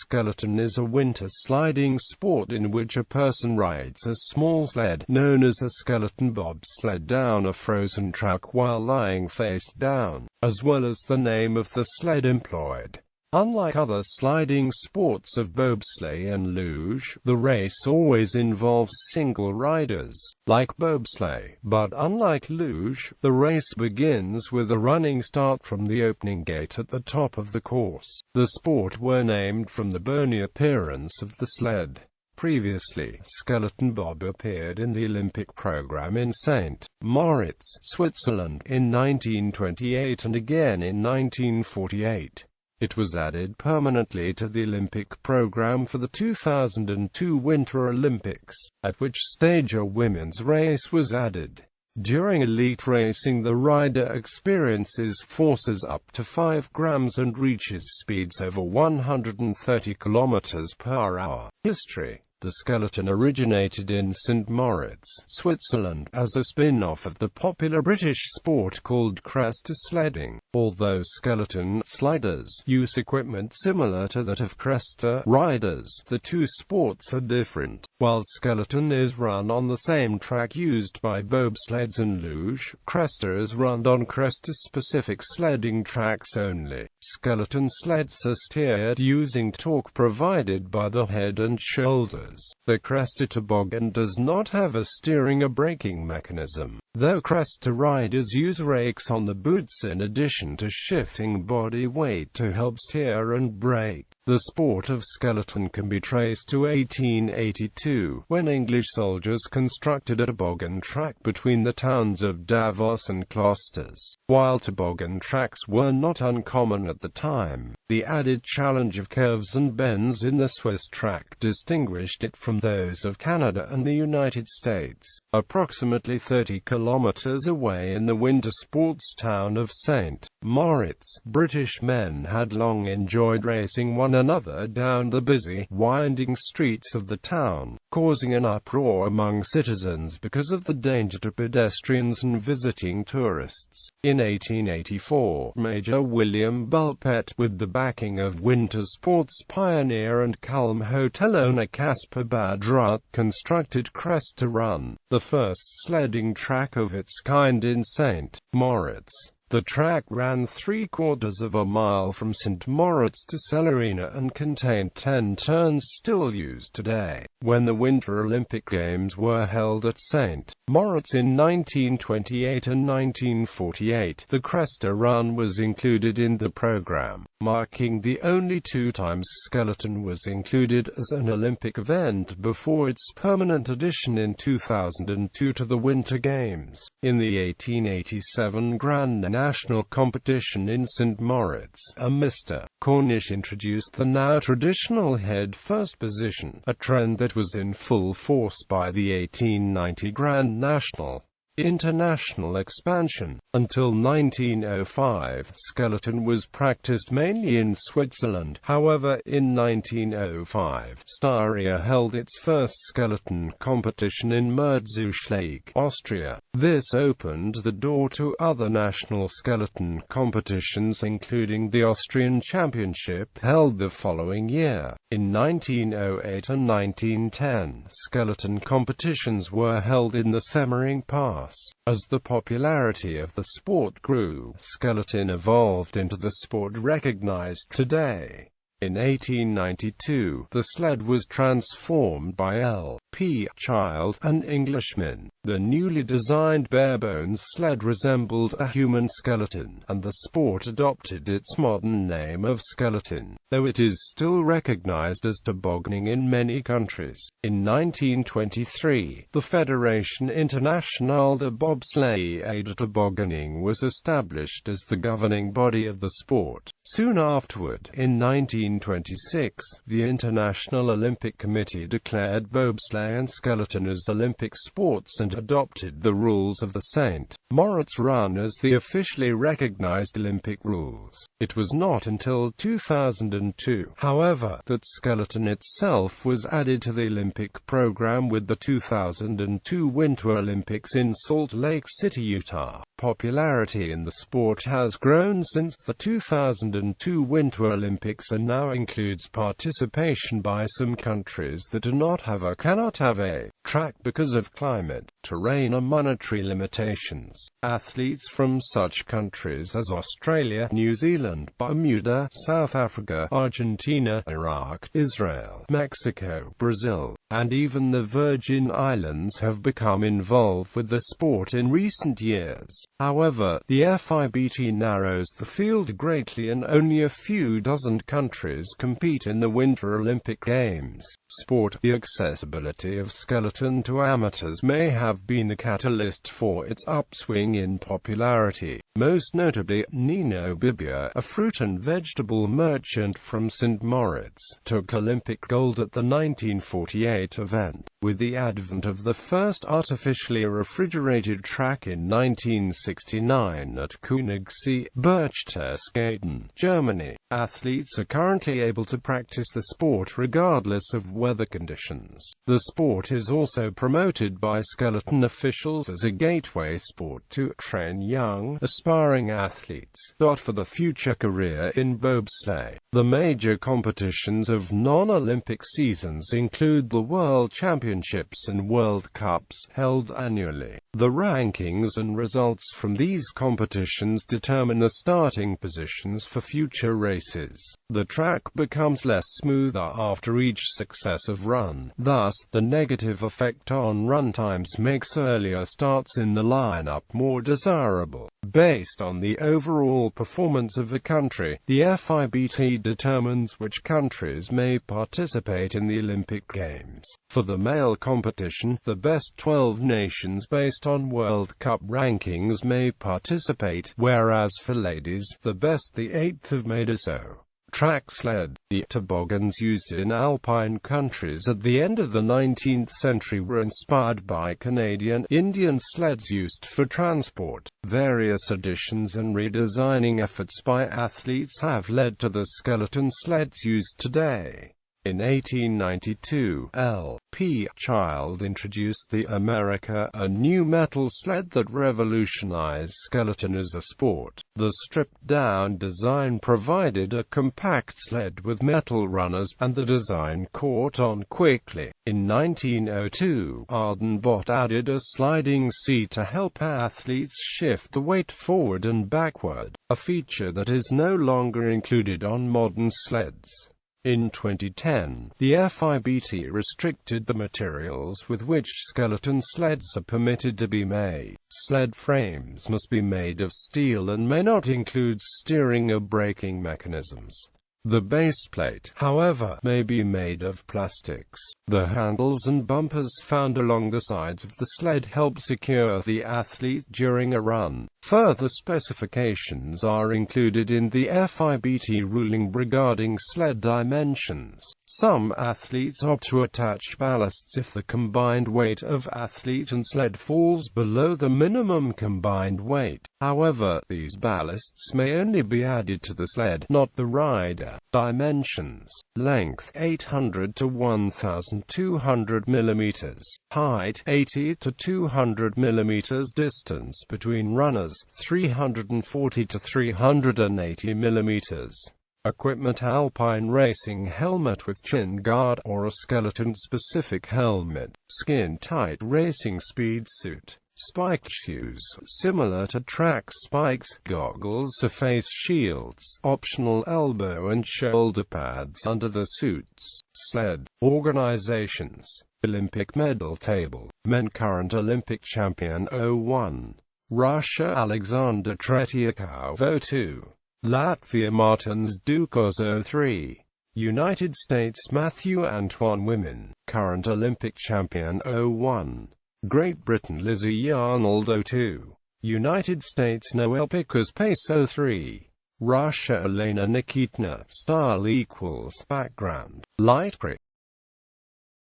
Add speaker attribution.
Speaker 1: skeleton is a winter sliding sport in which a person rides a small sled, known as a skeleton bobsled, down a frozen track while lying face down, as well as the name of the sled employed. Unlike other sliding sports of bobsleigh and luge, the race always involves single riders, like bobsleigh, but unlike luge, the race begins with a running start from the opening gate at the top of the course. The sport were named from the bony appearance of the sled. Previously, skeleton bob appeared in the Olympic program in St. Moritz, Switzerland, in 1928 and again in 1948. It was added permanently to the Olympic program for the 2002 Winter Olympics, at which stage a women's race was added. During elite racing, the rider experiences forces up to 5 grams and reaches speeds over 130 km per hour. History. The skeleton originated in St. Moritz, Switzerland, as a spin-off of the popular British sport called course-The sledding. Although skeleton sliders use equipment similar to that of course-The riders, the two sports are different. While skeleton is run on the same track used by bobsleds and luge, course-The is run on course-The specific sledding tracks only. Skeleton sleds are steered using torque provided by the head and shoulders. The course-The toboggan does not have a steering or braking mechanism, though course-The riders use rakes on the boots in addition to shifting body weight to help steer and brake. The sport of skeleton can be traced to 1882, when English soldiers constructed a toboggan track between the towns of Davos and Klosters. While toboggan tracks were not uncommon at the time, the added challenge of curves and bends in the Swiss track distinguished it from those of Canada and the United States. Approximately 30 kilometers away in the winter sports town of St. Moritz, British men had long enjoyed racing one another down the busy, winding streets of the town, causing an uproar among citizens because of the danger to pedestrians and visiting tourists. In 1884, Major William Bulpett, with the backing of winter sports pioneer and Calm hotel owner Caspar Badrat, constructed course-The Run, the first sledding track of its kind in St. Moritz. The track ran 3/4 of a mile from St. Moritz to Celerina and contained 10 turns still used today. When the Winter Olympic Games were held at St. Moritz in 1928 and 1948, the course-The Run was included in the program, marking the only 2 times skeleton was included as an Olympic event before its permanent addition in 2002 to the Winter Games. In the 1887 Grand National competition in St. Moritz, a Mr. Cornish introduced the now traditional head-first position, a trend that was in full force by the 1890 Grand National. International expansion. Until 1905, skeleton was practiced mainly in Switzerland. However, in 1905, Styria held its first skeleton competition in Lake, Austria. This opened the door to other national skeleton competitions, including the Austrian Championship held the following year. In 1908 and 1910, skeleton competitions were held in the Semmering Pass. As the popularity of the sport grew, skeleton evolved into the sport recognized today. In 1892, the sled was transformed by L.P. Child, an Englishman. The newly designed barebones sled resembled a human skeleton, and the sport adopted its modern name of skeleton, though it is still recognized as tobogganing in many countries. In 1923, the Fédération Internationale de Bobsleigh et de Tobogganing was established as the governing body of the sport. Soon afterward, in 1926, the International Olympic Committee declared bobsleigh bobsleigh and skeleton as Olympic sports and adopted the rules of the St. Moritz Run as the officially recognized Olympic rules. It was not until 2002, however, that skeleton itself was added to the Olympic program with the 2002 Winter Olympics in Salt Lake City, Utah. Popularity in the sport has grown since the 2002 Winter Olympics and now includes participation by some countries that do not have or cannot have a track because of climate, terrain or monetary limitations. Athletes from such countries as Australia, New Zealand, Bermuda, South Africa, Argentina, Iraq, Israel, Mexico, Brazil, and even the Virgin Islands have become involved with the sport in recent years. However, the FIBT narrows the field greatly and only a few dozen countries compete in the Winter Olympic Games. The accessibility of skeleton to amateurs may have been the catalyst for its upswing in popularity. Most notably, Nino Bibia, a fruit and vegetable merchant from St. Moritz, took Olympic gold at the 1948 event. With the advent of the first artificially refrigerated track in 1969 at Königssee, Berchtesgaden, Germany, athletes are currently able to practice the sport regardless of weather conditions. The sport is also promoted by skeleton officials as a gateway sport to train young, aspiring athletes for the future career in bobsleigh. The major competitions of non-Olympic seasons include the World Championships and World Cups, held annually. The rankings and results from these competitions determine the starting positions for future races. The track becomes less smoother after each successive run. Thus, the negative effect on run times makes earlier starts in the lineup more desirable. Based on the overall performance of a country, the FIBT determines which countries may participate in the Olympic Games. For the male competition, the best 12 nations based on World Cup rankings may participate, whereas for ladies, the best 8th have made so. Track sled. The toboggans used in alpine countries at the end of the 19th century were inspired by Canadian Indian sleds used for transport. Various additions and redesigning efforts by athletes have led to the skeleton sleds used today. In 1892, L.P. Child introduced the America, a new metal sled that revolutionized skeleton as a sport. The stripped-down design provided a compact sled with metal runners, and the design caught on quickly. In 1902, Ardenbot added a sliding seat to help athletes shift the weight forward and backward, a feature that is no longer included on modern sleds. In 2010, the FIBT restricted the materials with which skeleton sleds are permitted to be made. Sled frames must be made of steel and may not include steering or braking mechanisms. The base plate, however, may be made of plastics. The handles and bumpers found along the sides of the sled help secure the athlete during a run. Further specifications are included in the FIBT ruling regarding sled dimensions. Some athletes opt to attach ballasts if the combined weight of athlete and sled falls below the minimum combined weight. However, these ballasts may only be added to the sled, not the rider. Dimensions: length 800 to 1200 mm, height 80 to 200 mm, distance between runners 340 to 380 mm. Equipment: alpine racing helmet with chin guard or a skeleton-specific helmet, skin-tight racing speed suit, spiked shoes, similar to track spikes, goggles or face shields, optional elbow and shoulder pads under the suits. Sled. Organizations. Olympic medal table. Men. Current Olympic champion 01. Russia Alexander Tretiakov 02. Latvia Martins Dukos 03. United States Matthew Antoine Women. Current Olympic champion 01. Great Britain Lizzie Arnold 02. United States Noel Pickers Pace 03. Russia Elena Nikitina. Style equals background. Light brick.